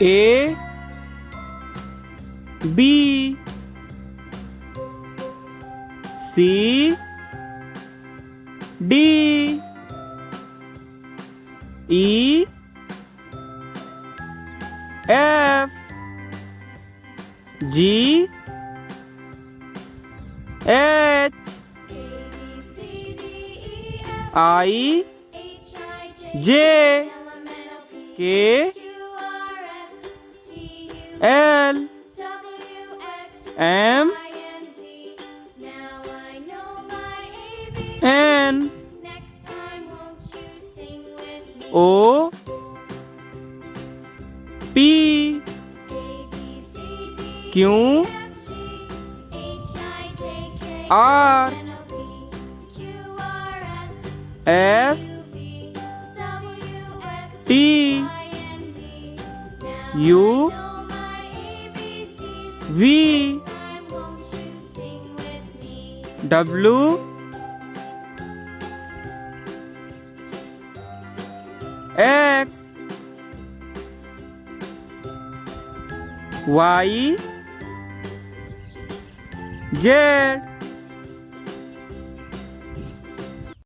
A B C D E F G H I J K L M N O P Q R S T U V W X Y Z